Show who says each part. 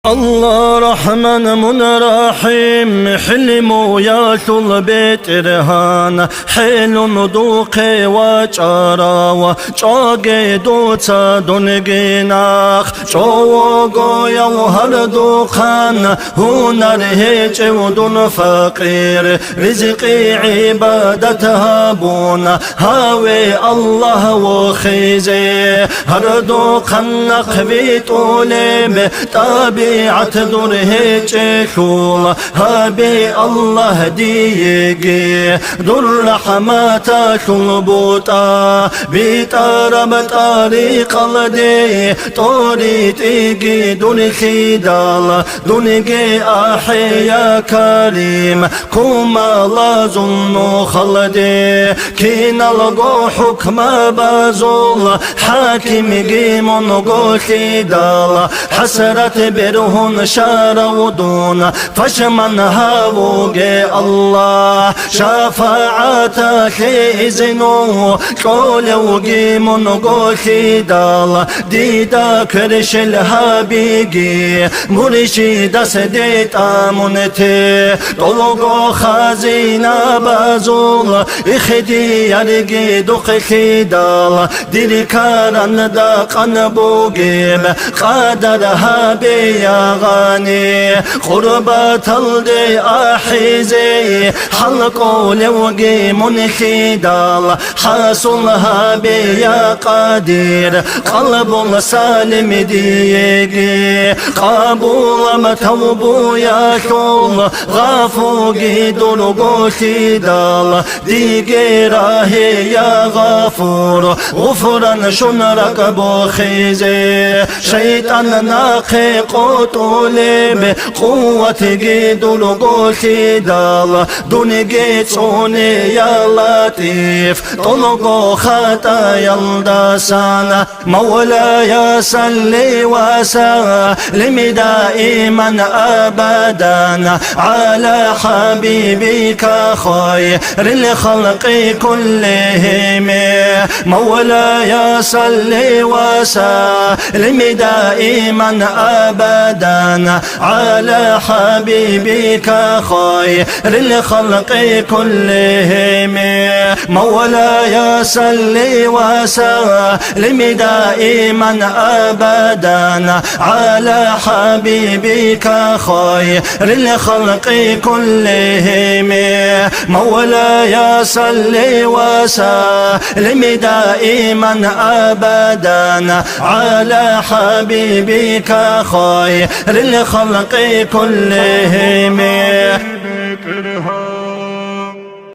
Speaker 1: الله رحمن من رحيم حلم ويا بيت إرهان حيل ندوق وجارا وجاق دوتا دونجيناخ جوغو يوهر دوخان هنا رهيج ودون فقير رزقي عبادتها بونا هاوي الله وخيزي هر دوخان نقبي طولي تابي عتدره تشول هابي الله ديجي در رحمات شلبوتا بيتارم طريق الدي طوري تيجي دون خيدال دونجي أحيا كريم كوما لا ظن خلدي كينا لغو حكم بازول حاكم جيمون غو خيدال حسرت بروح هون شارودون فشمن هاوغي الله شفاعتك إذنو قولوغي منغو خيدال ديدا كرش الهابيجي مرشد سديت آمونتي طلقو خازينا بازول إخدي يرغي دوق خيدال ديري كارن داقن بوغيم قادر هابي غاني قربات الدي أحيزي حلقو لوغي منخيدال حاصلها بيا قدير قلب سالم ديجي قابول متوبو يا شول غافوغي دلغو خيدال ديجي راهي يا غافور غفرا شنرك بوخيزي شيطان ناقي قطولي بقوة جدول قوتي دال دون جيتوني يا لطيف طلقو خطا يلدسان مولاي صلي وسلم دائما أبدا على حبيبك خير الخلق كلهم مولاي صلي وسلم دائما أبدا على حبيبك خير الخلق كلهم مولاي صل وسلم دائما أبدا على حبيبك خير الخلق كلهم مولاي صل وسلم دائما أبدا على حبيبك خير الخلق كلهم